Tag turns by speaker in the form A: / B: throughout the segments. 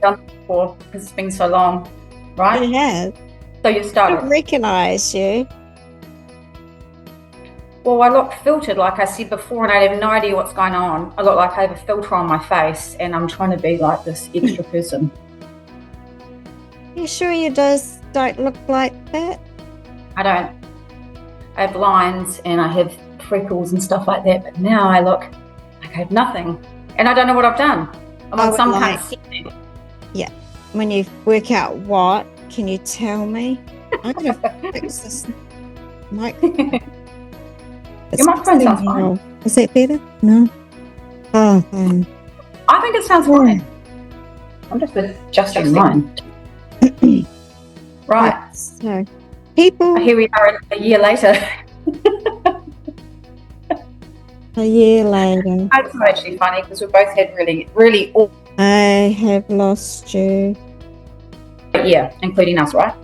A: done it before because it's been so long, right?
B: It has.
A: So you
B: I
A: started.
B: don't recognise you.
A: Well, I look filtered, like I said before, and I have no idea what's going on. I look like I have a filter on my face, and I'm trying to be like this extra person.
B: You sure you just don't look like that?
A: I don't. I have lines and I have freckles and stuff like that, but now I look like I have nothing, and I don't know what I've done. I'm on some kind of setting.
B: Yeah. When you work out what, can you tell me? I'm going to fix this microphone.
A: Your microphone sounds fine.
B: Is that better? No? Oh,
A: I think it sounds fine. I'm just adjusting mine. Right.
B: So, people.
A: Here we are a year later.
B: A year later.
A: It's not actually funny because we both had really awful.
B: I have lost you.
A: Yeah, including us, right?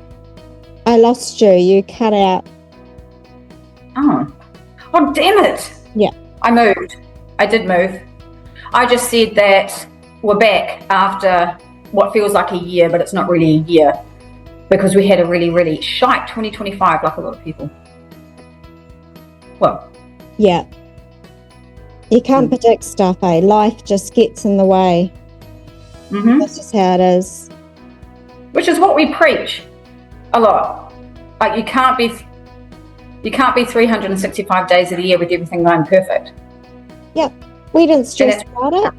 B: I lost you. You cut out.
A: Oh, damn it.
B: Yeah.
A: I moved. I did move. I just said that we're back after what feels like a year, but it's not really a year because we had a really shite 2025 like a lot of people. Well.
B: Yeah. You can't predict stuff, eh? Life just gets in the way.
A: Mm-hmm.
B: That's just how it is.
A: Which is what we preach a lot. Like you can't be 365 days of the year with everything going perfect.
B: Yeah, we didn't stress about it.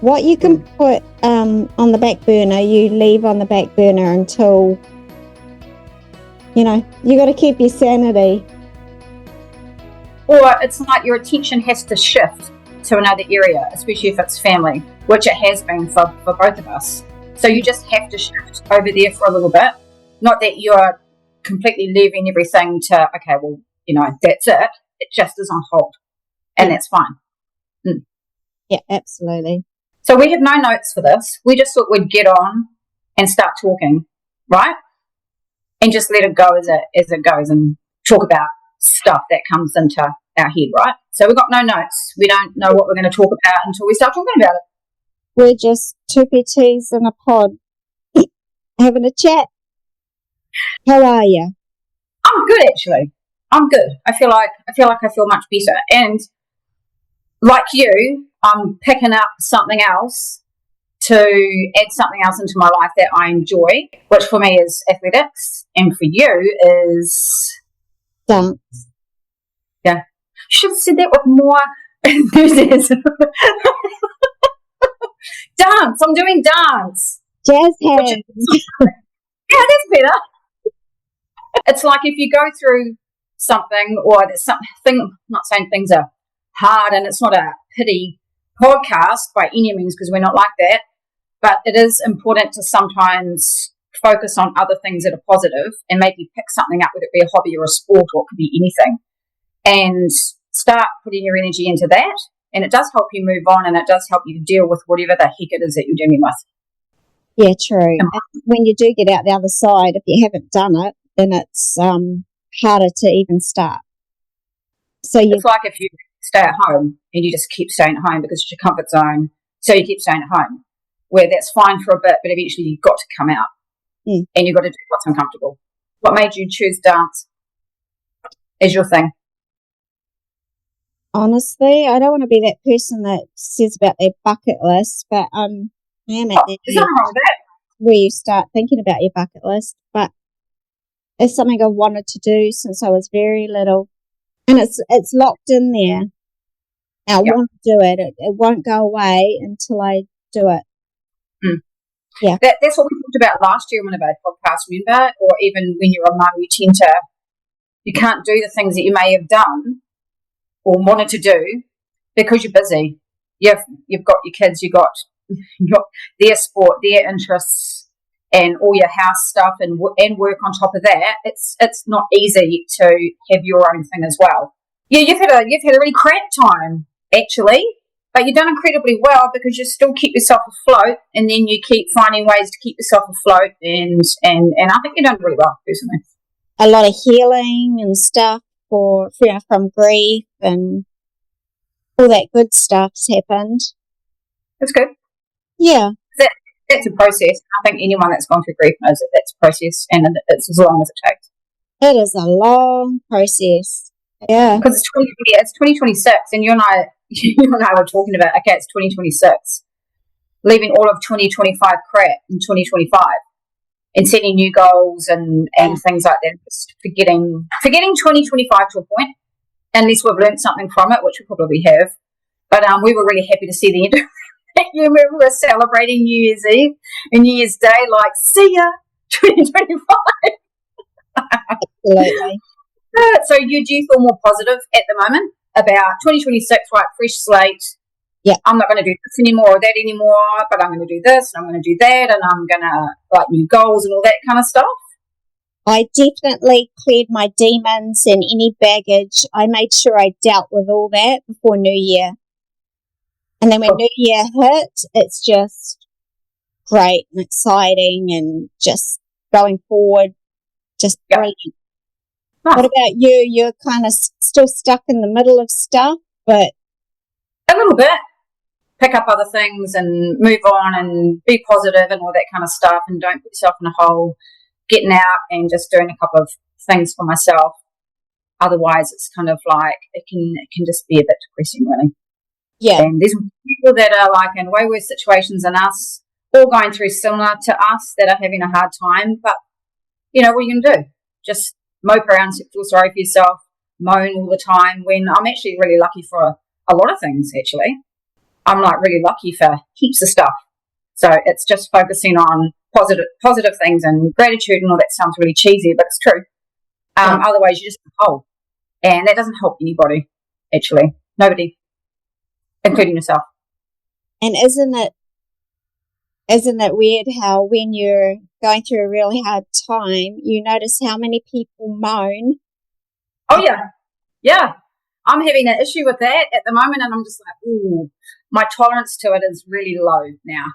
B: What you can put on the back burner, you leave on the back burner until, you got to keep your sanity.
A: Or it's like your attention has to shift to another area, especially if it's family, which it has been for both of us. So you just have to shift over there for a little bit. Not that you're completely leaving everything to, okay, well, that's it. It just is on hold. And that's fine.
B: Yeah, absolutely.
A: So we have no notes for this. We just thought we'd get on and start talking, right? And just let it go as it goes and talk about stuff that comes into our head, right? So we've got no notes. We don't know what we're going to talk about until we start talking about it.
B: We're just two PTs in a pod having a chat. How are you?
A: I'm good, actually. I'm good. I feel like I feel much better. And like you, I'm picking up something else to add something else into my life that I enjoy, which for me is athletics, and for you is
B: dance.
A: Yeah, should have said that with more enthusiasm. Dance. I'm doing dance.
B: Jazz hands.
A: Yeah, that's better. It's like if you go through something or there's something, I'm not saying things are hard and it's not a pity podcast by any means because we're not like that, but it is important to sometimes focus on other things that are positive and maybe pick something up, whether it be a hobby or a sport or it could be anything, and start putting your energy into that. And it does help you move on and it does help you deal with whatever the heck it is that you're dealing with.
B: Yeah, true. And when you do get out the other side, if you haven't done it, then it's harder to even start. So
A: it's like if you stay at home and you just keep staying at home because it's your comfort zone, so you keep staying at home, where that's fine for a bit, but eventually you've got to come out and you've got to do what's uncomfortable. What made you choose dance as your thing?
B: Honestly, I don't want to be that person that says about their bucket list, but I am at that
A: there's nothing wrong with that.
B: Where you start thinking about your bucket list, but it's something I've wanted to do since I was very little, and it's locked in there. I want to do it. It won't go away until I do it. Yeah,
A: that's what we talked about last year on one of our podcasts, remember? Or even when you're a mum, you can't do the things that you may have done or wanted to do because you're busy. You've got your kids, you've got their sport, their interests, and all your house stuff and work on top of that. It's not easy to have your own thing as well. Yeah, you've had a really crap time actually, but you've done incredibly well because you still keep yourself afloat, and then you keep finding ways to keep yourself afloat, and I think you've done really well personally.
B: A lot of healing and stuff from grief and all that good stuff's happened.
A: That's good.
B: Yeah.
A: That's a process. I think anyone that's gone through grief knows that that's a process, and it's as long as it takes.
B: It is a long process. Yeah.
A: Because it's 2026, and you and I were talking about, okay, it's 2026, leaving all of 2025 crap in 2025, and setting new goals and things like that. Just forgetting 2025 to a point, unless we've learned something from it, which we probably have. But we were really happy to see the end of that year. We were celebrating New Year's Eve and New Year's Day, like, see ya, 2025.
B: Absolutely.
A: So do you feel more positive at the moment about 2026, right, fresh slate?
B: Yeah.
A: I'm not going to do this anymore or that anymore, but I'm going to do this and I'm going to do that, and I'm going to, like, new goals and all that kind of stuff.
B: I definitely cleared my demons and any baggage. I made sure I dealt with all that before New Year. And then when New Year hit, it's just great and exciting and just going forward, just brilliant. Nice. What about you? You're kind of still stuck in the middle of stuff, but...
A: A little bit. Pick up other things and move on and be positive and all that kind of stuff, and don't put yourself in a hole. Getting out and just doing a couple of things for myself. Otherwise, it's kind of like it can just be a bit depressing, really.
B: Yeah.
A: And there's people that are like in way worse situations than us, all going through similar to us, that are having a hard time. But, you know, what are you going to do? Just mope around, feel sorry for yourself, moan all the time, when I'm actually really lucky for a lot of things, actually. I'm like really lucky for heaps of stuff. So it's just focusing on positive things and gratitude, and all that sounds really cheesy, but it's true. Otherwise, you're just in a hole. And that doesn't help anybody, actually. Nobody. Including yourself.
B: And isn't it weird how when you're going through a really hard time, you notice how many people moan?
A: Oh, yeah. Yeah. I'm having an issue with that at the moment, and I'm just like, ooh, my tolerance to it is really low now.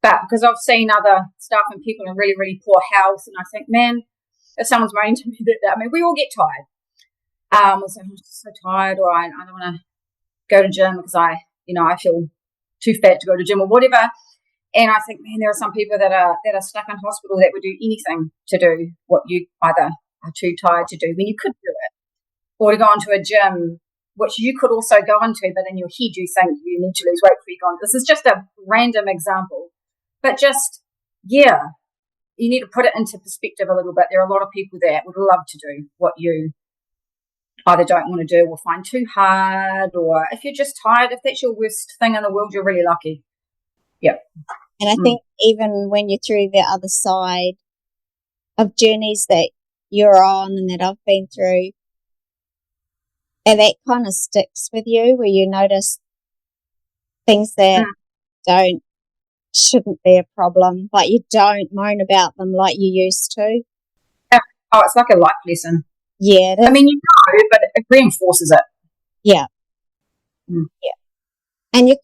A: But because I've seen other stuff and people in really, really poor health, and I think, man, if someone's moaning to me that, I mean, we all get tired. I'm just so tired, or I don't want to go to gym because I feel too fat to go to gym or whatever. And I think, man, there are some people that are stuck in hospital that would do anything to do what you either are too tired to do when you could do it, or to go into a gym, which you could also go into, but in your head you think you need to lose weight before you go on. This is just a random example. But just, yeah, you need to put it into perspective a little bit. There are a lot of people that would love to do what you either don't want to do or find too hard, or if you're just tired, if that's your worst thing in the world, you're really lucky. Yeah.
B: And I think even when you're through the other side of journeys that you're on and that I've been through, and that kind of sticks with you, where you notice things that shouldn't be a problem, but you don't moan about them like you used to.
A: Oh, it's like a life lesson.
B: Yeah.
A: I mean, but it reinforces it.
B: Yeah. Yeah. And you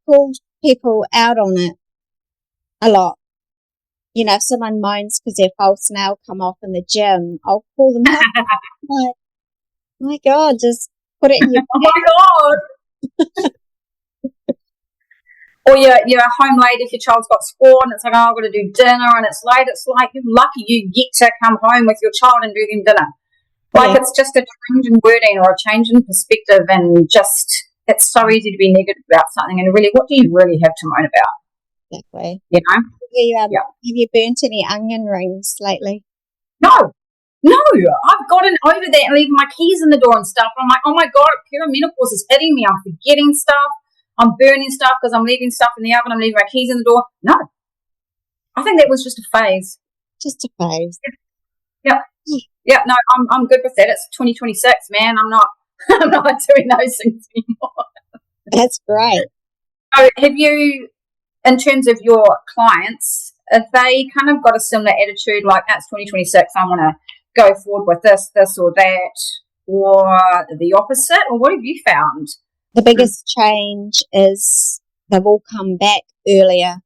B: call people out on it a lot. You know, if someone moans because their false nail come off in the gym, I'll call them out. Like, my God, just put it in your
A: Oh, my God. Or you're home late if your child's got sport, and it's like, oh, I've got to do dinner, and it's late. It's like, you're lucky you get to come home with your child and do them dinner. Like, it's just a change in wording or a change in perspective, and just, it's so easy to be negative about something, and really, what do you really have to moan about?
B: Exactly.
A: You know?
B: Have you burnt any onion rings lately?
A: No. I've gotten over that and leaving my keys in the door and stuff. I'm like, oh my God, perimenopause is hitting me. I'm forgetting stuff. I'm burning stuff because I'm leaving stuff in the oven. I'm leaving my keys in the door. No. I think that was just a phase.
B: Just a phase.
A: Yeah, no, I'm good with that. It's 2026, man. I'm not doing those things anymore.
B: That's great.
A: So have you, in terms of your clients, have they kind of got a similar attitude, like, that's 2026, I want to go forward with this or that, or the opposite? Or what have you found?
B: The biggest change is they've all come back earlier.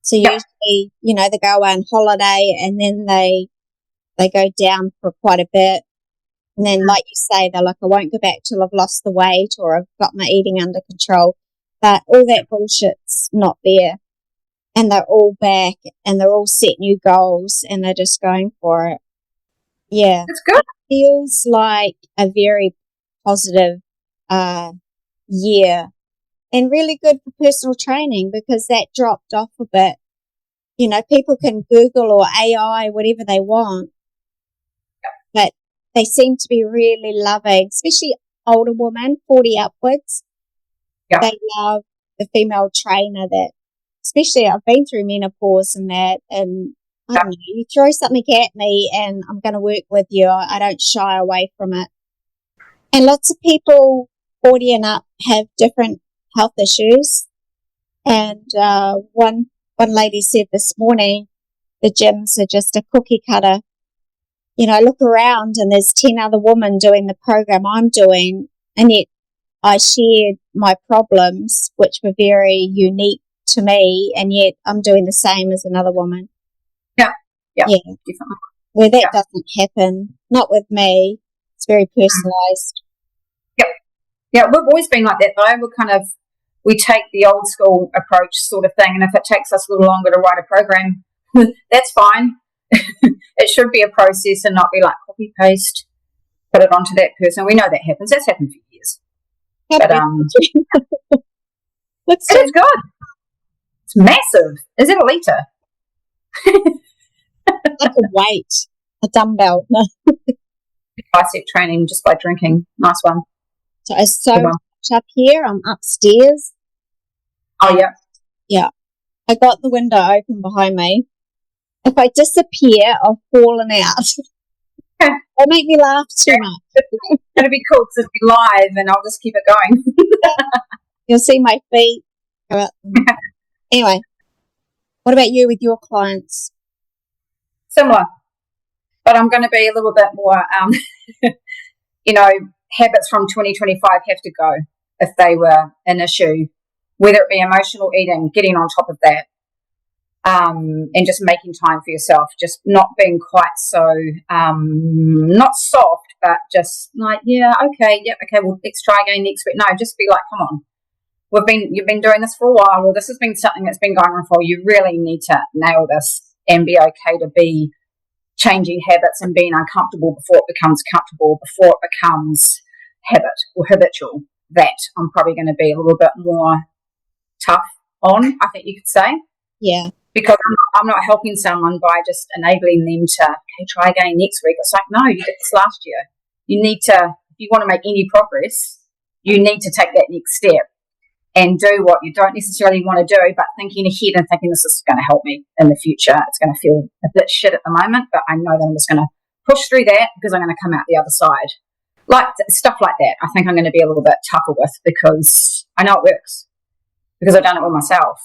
B: So usually, they go on holiday and then they go down for quite a bit. And then, like you say, they're like, I won't go back till I've lost the weight or I've got my eating under control. but all that bullshit's not there. And they're all back and they're all set new goals and they're just going for it. Yeah.
A: It's good.
B: Feels like a very positive year and really good for personal training because that dropped off a bit. You know, people can Google or AI, whatever they want, but they seem to be really loving, especially older women, 40 upwards.
A: Yeah.
B: They love the female trainer that, especially I've been through menopause and that, and I don't know, you throw something at me and I'm going to work with you. I don't shy away from it. And lots of people 40 and up have different health issues. And one lady said this morning, the gyms are just a cookie cutter. You know, I look around and there's 10 other women doing the program I'm doing, and yet I shared my problems, which were very unique to me, and yet I'm doing the same as another woman.
A: Yeah, definitely.
B: Where that doesn't happen, not with me. It's very personalised.
A: Yeah, we've always been like that though. We take the old school approach sort of thing, and if it takes us a little longer to write a program, that's fine. It should be a process and not be like copy paste, put it onto that person. We know that happens. That's happened for years. But it is good. It's massive. Is it a litre?
B: Like a weight, a dumbbell. No.
A: Bicep training just by drinking. Nice one.
B: So it's so much up here. I'm upstairs.
A: Oh, yeah.
B: Yeah. I got the window open behind me. If I disappear, I've fallen out.
A: Okay.
B: They make me laugh too much.
A: It'll be cool because it'll be live and I'll just keep it going.
B: You'll see my feet. Anyway, what about you with your clients?
A: Similar. But I'm going to be a little bit more, habits from 2025 have to go if they were an issue, whether it be emotional eating, getting on top of that, and just making time for yourself, just not being quite so, not soft, but just like, okay, well, let's try again next week. No, just be like, come on. You've been doing this for a while, or this has been something that's been going on for a while. You really need to nail this and be okay to be changing habits and being uncomfortable before it becomes comfortable, before it becomes habit or habitual. That I'm probably going to be a little bit more tough on, I think you could say.
B: Yeah.
A: Because I'm not helping someone by just enabling them to, okay, try again next week. It's like, no, you did this last year. You need to, if you want to make any progress, you need to take that next step and do what you don't necessarily want to do, but thinking ahead and thinking this is going to help me in the future. It's going to feel a bit shit at the moment, but I know that I'm just going to push through that because I'm going to come out the other side. Like stuff like that, I think I'm going to be a little bit tougher with because I know it works because I've done it with myself.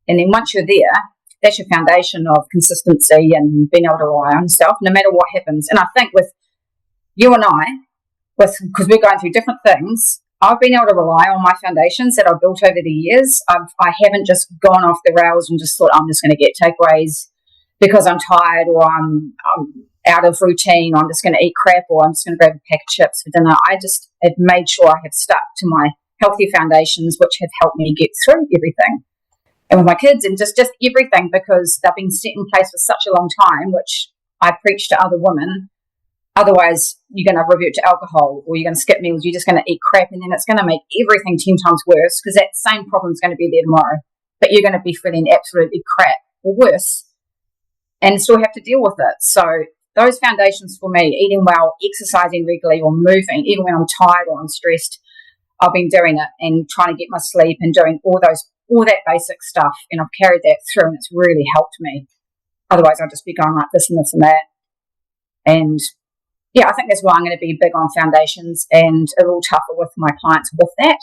A: And then once you're there, that's your foundation of consistency and being able to rely on yourself no matter what happens. And I think with you and I, because we're going through different things, I've been able to rely on my foundations that I've built over the years. I haven't just gone off the rails and just thought I'm just going to get takeaways because I'm tired or I'm out of routine, or I'm just going to eat crap, or I'm just going to grab a pack of chips for dinner. I just have made sure I have stuck to my healthy foundations, which have helped me get through everything. And with my kids and just everything, because they've been set in place for such a long time, which I preach to other women. Otherwise, you're going to revert to alcohol or you're going to skip meals. You're just going to eat crap, and then it's going to make everything 10 times worse because that same problem is going to be there tomorrow. But you're going to be feeling absolutely crap or worse and still have to deal with it. So those foundations for me, eating well, exercising regularly or moving, even when I'm tired or I'm stressed, I've been doing it and trying to get my sleep and doing all that basic stuff. And I've carried that through and it's really helped me. Otherwise, I'll just be going like this and this and that. And yeah, I think that's why I'm going to be big on foundations and a little tougher with my clients with that,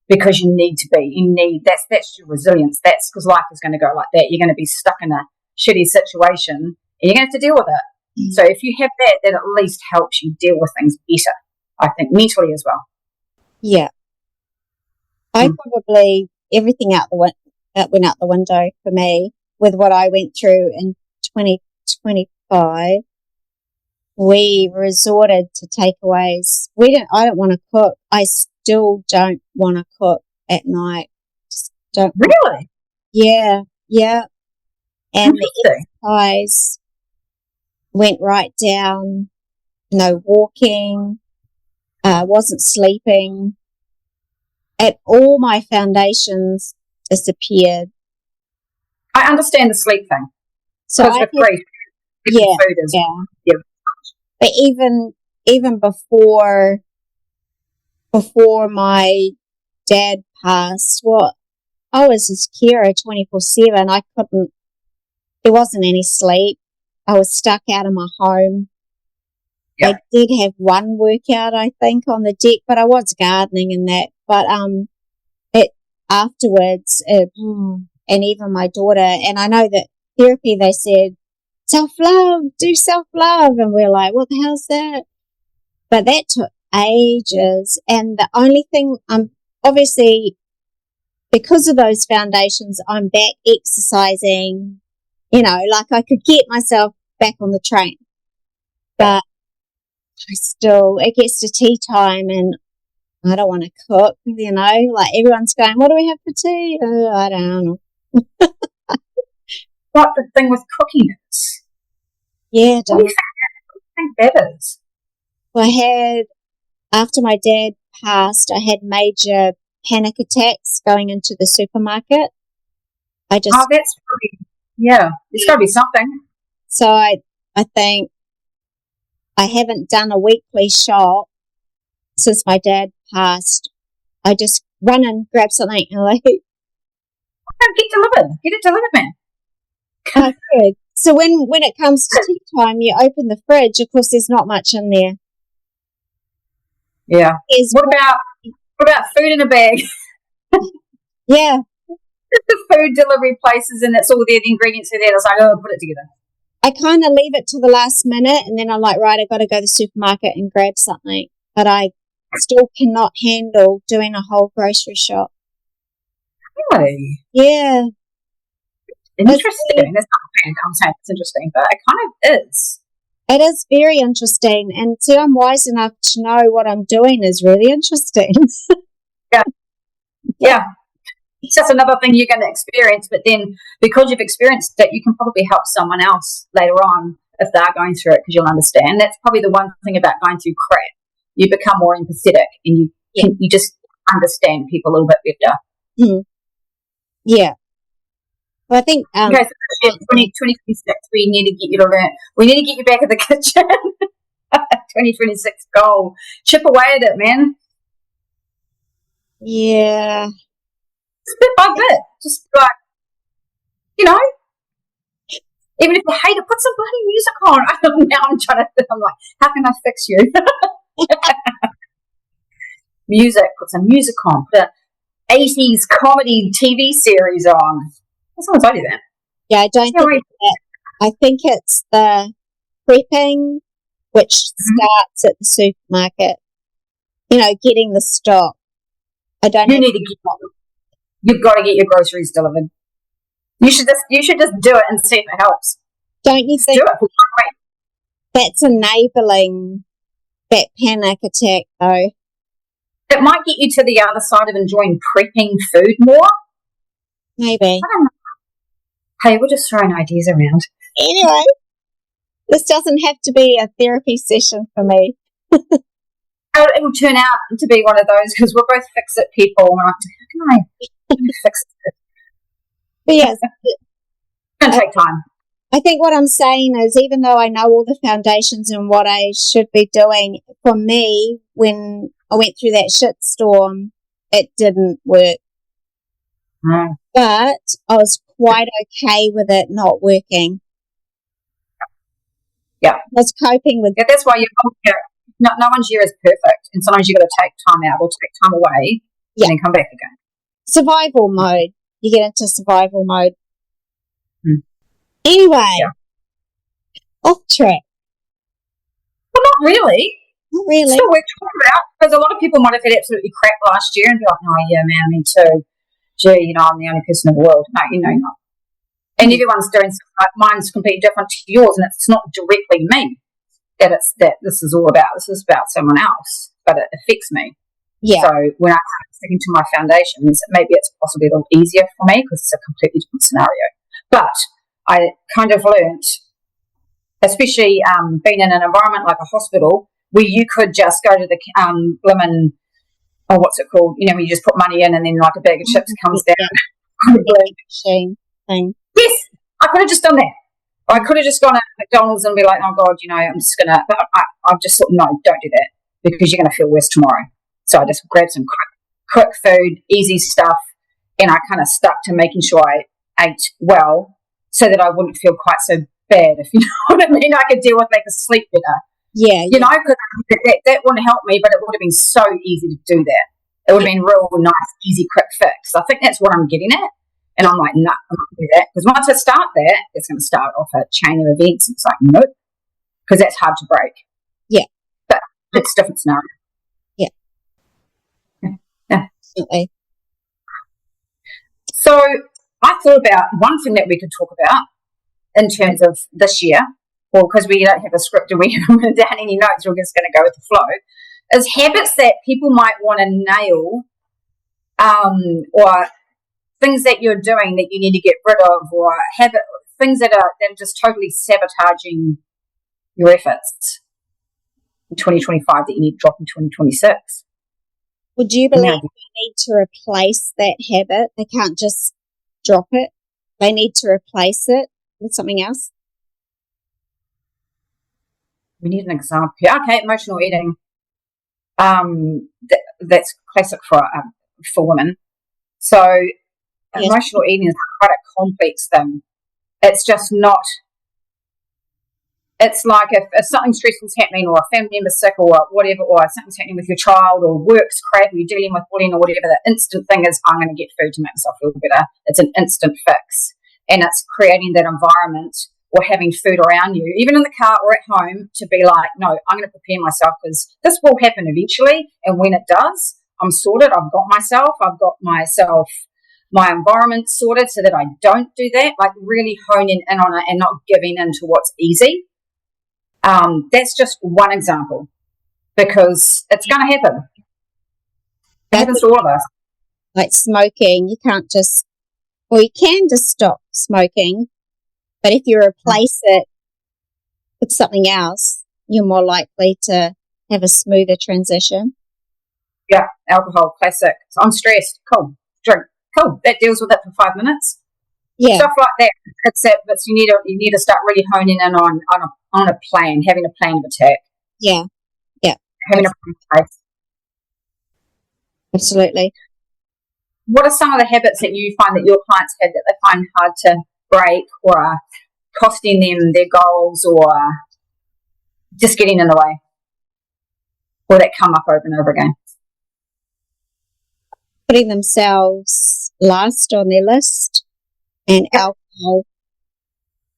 A: because you need to be. That's your resilience. That's because life is going to go like that. You're going to be stuck in a shitty situation and you're going to have to deal with it. Mm-hmm. So if you have that at least helps you deal with things better, I think, mentally as well.
B: Yeah. I probably, everything that went out the window for me with what I went through in 2025. We resorted to takeaways. I don't want to cook. I still don't want to cook at night. Don't.
A: Really?
B: Yeah. And the
A: Interesting.
B: exercise went right down. No walking. Wasn't sleeping. And all my foundations disappeared.
A: I understand the sleep thing.
B: So
A: Because
B: I
A: with
B: had,
A: grief,
B: yeah,
A: food is.
B: yeah.
A: Yeah.
B: But even before my dad passed, well, I was his carer 24/7. I couldn't. There wasn't any sleep. I was stuck out of my home.
A: Yeah.
B: I did have one workout, I think, on the deck, but I was gardening and that. But it afterwards, and even my daughter, and I know that therapy, they said self-love, do self-love, and we're like, what the hell's that? But that took ages, and the only thing obviously because of those foundations, I'm back exercising. Like I could get myself back on the train, but it gets to tea time and I don't want to cook, like everyone's going, what do we have for tea? I don't know.
A: What the thing with cooking is?
B: Yeah,
A: What do you think that is?
B: Well, after my dad passed, I had major panic attacks going into the supermarket.
A: That's pretty, it's got to be something.
B: So I think I haven't done a weekly shop since my dad passed. I just run and grab something and
A: Get it delivered, man.
B: I could. So when it comes to tea time, you open the fridge. Of course, there's not much in there.
A: Yeah. What about food in a bag?
B: Yeah.
A: The food delivery places and it's all there. The ingredients are there. It's like, put it together.
B: I kind of leave it to the last minute, and then I'm like, right, I've got to go to the supermarket and grab something. But I still cannot handle doing a whole grocery shop.
A: Really?
B: Yeah.
A: Interesting. That's not I'm saying it's interesting, but it kind of is.
B: It is very interesting. And see, I'm wise enough to know what I'm doing is really interesting.
A: Yeah. It's just another thing you're going to experience, but then because you've experienced it, you can probably help someone else later on if they're going through it because you'll understand. That's probably the one thing about going through crap. You become more empathetic and you just understand people a little bit better.
B: Mm. Yeah. Well, I think
A: okay, so 2026, we need to get you to learn. We need to get you back in the kitchen. 2026 goal. Chip away at it, man.
B: Yeah.
A: Bit by bit. Just like, even if you hate it, put some bloody music on. Now I'm like, how can I fix you? Music, put some music on. Put an 80s comedy TV series on. Sometimes I do that.
B: Yeah, I don't think that. I think it's the prepping, which starts at the supermarket. Getting the stock.
A: You've got to get your groceries delivered. You should just do it and see if it helps.
B: Don't you think that's enabling that panic attack, though?
A: It might get you to the other side of enjoying prepping food more.
B: Maybe.
A: I don't know. Hey, we're just throwing ideas around.
B: Anyway, this doesn't have to be a therapy session for me.
A: It will turn out to be one of those because we're both fix-it people. And how can I fix it?
B: But yes,
A: it's going to take time.
B: I think what I'm saying is, even though I know all the foundations and what I should be doing, for me, when I went through that shitstorm, it didn't work.
A: Mm.
B: But I was quite okay with it not working.
A: Yeah.
B: I was coping with.
A: Yeah, that's why no one's year is perfect, and sometimes you got to take time out or take time away, and then come back again.
B: Survival mode. You get into survival mode.
A: Hmm.
B: Anyway, off track.
A: Well, not really.
B: Not really.
A: Still worth talking about because a lot of people might have had absolutely crap last year and be like, "Oh yeah, man, me too." Gee, I'm the only person in the world. No, you're not. And everyone's doing mine's completely different to yours, and it's not directly me that this is all about. This is about someone else, but it affects me.
B: Yeah.
A: So when I start sticking to my foundations, maybe it's possibly a little easier for me because it's a completely different scenario. But I kind of learnt, especially being in an environment like a hospital, where you could just go to the blimmin', oh, what's it called? You know, when you just put money in and then like a bag of chips comes down.
B: Machine thing.
A: Yes, I could have just done that. I could have just gone to McDonald's and be like, oh God, you know, I'm just going to, but I've just thought, no, don't do that because you're going to feel worse tomorrow. So I just grabbed some quick food, easy stuff, and I kind of stuck to making sure I ate well so that I wouldn't feel quite so bad, if you know what I mean. I could deal with like a sleep better.
B: Yeah.
A: You know, because that wouldn't help me, but it would have been so easy to do that. It would have been real nice, easy, quick fix. I think that's what I'm getting at. And I'm like, no, I'm not going to do that. Because once I start that, it's going to start off a chain of events. It's like, nope. Because that's hard to break.
B: Yeah.
A: But it's a different scenario.
B: Yeah.
A: Yeah.
B: Absolutely.
A: So I thought about one thing that we could talk about in terms of this year, or because we don't have a script and we haven't written down any notes, we're just going to go with the flow, is habits that people might want to nail, or things that you're doing that you need to get rid of, or things that are just totally sabotaging your efforts in 2025 that you need to drop in 2026.
B: Would you believe they need to replace that habit? They can't just drop it. They need to replace it with something else.
A: We need an example. Yeah, okay, emotional eating. That's classic for women. So
B: Yes.
A: emotional eating is quite a complex thing. It's just not. It's like if something stressful's happening, or a family member's sick, or whatever, or something's happening with your child, or work's crap, or you're dealing with bullying, or whatever, the instant thing is, I'm going to get food to make myself feel better. It's an instant fix. And it's creating that environment or having food around you, even in the car or at home, to be like, no, I'm going to prepare myself because this will happen eventually. And when it does, I'm sorted. I've got my environment sorted so that I don't do that, like really honing in on it and not giving in to what's easy. That's just one example because it's going to happen. It happens to all of us.
B: Like smoking, you can just stop smoking, but if you replace it with something else, you're more likely to have a smoother transition.
A: Yeah, alcohol, classic. So I'm stressed. Cool, drink. Cool, that deals with it for 5 minutes.
B: Yeah,
A: Stuff like that. It's that. But you need to start really honing in on a plan, having a plan of attack.
B: Yeah,
A: Having a plan in place.
B: absolutely.
A: What are some of the habits that you find that your clients have that they find hard to break, or are costing them their goals, or just getting in the way, or that come up over and over again?
B: Putting themselves last on their list, and alcohol.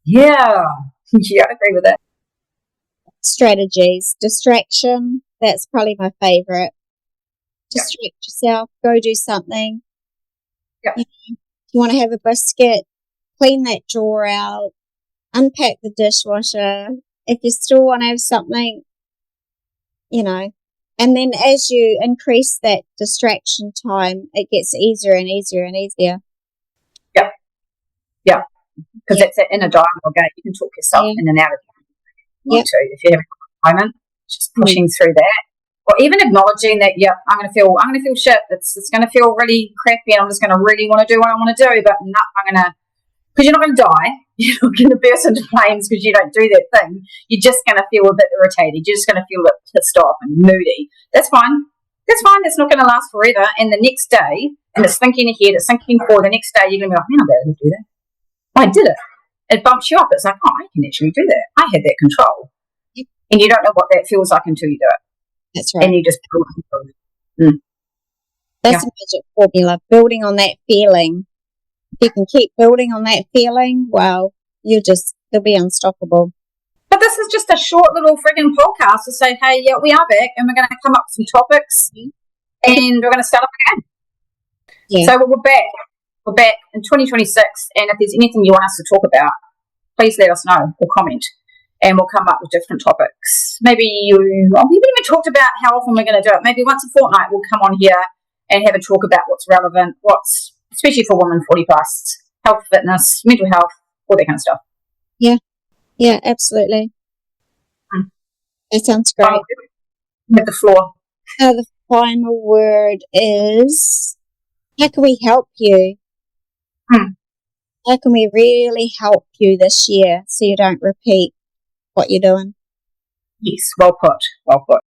A: Yeah, I agree with that.
B: Strategies, distraction. That's probably my favorite. Distract yourself. Go do something.
A: Yep.
B: You want to have a biscuit, clean that drawer out, unpack the dishwasher. If you still want to have something, and then as you increase that distraction time, it gets easier and easier and easier.
A: Yeah, because it's an inner dialogue. You can talk yourself in and out of it. If you have a moment, just pushing through that. Or even acknowledging that, I'm going to feel shit. It's going to feel really crappy, and I'm just going to really want to do what I want to do. But no, because you're not going to die. You're not going to burst into flames because you don't do that thing. You're just going to feel a bit irritated. You're just going to feel a bit pissed off and moody. That's fine. That's not going to last forever. And the next day, and it's thinking ahead, it's thinking forward. The next day, you're going to be like, man, I'm able to do that. I did it. It bumps you up. It's like, I can actually do that. I had that control.
B: Yep.
A: And you don't know what that feels like until you do it.
B: That's right.
A: And you just build it.
B: That's a magic formula, building on that feeling. If you can keep building on that feeling, well, they'll be unstoppable.
A: But this is just a short little friggin' podcast to say, hey, yeah, we are back, and we're going to come up with some topics, and we're going to start up again.
B: Yeah.
A: So we're back. We're back in 2026, and if there's anything you want us to talk about, please let us know or comment. and we'll come up with different topics. Maybe we haven't even talked about how often we're going to do it. Maybe once a fortnight we'll come on here and have a talk about what's relevant, especially for women 40 plus, health, fitness, mental health, all that kind of stuff.
B: Yeah, absolutely.
A: Mm.
B: That sounds great.
A: With the floor.
B: The final word is, how can we help you? How can we really help you this year so you don't repeat what you're doing?
A: Yes, well put.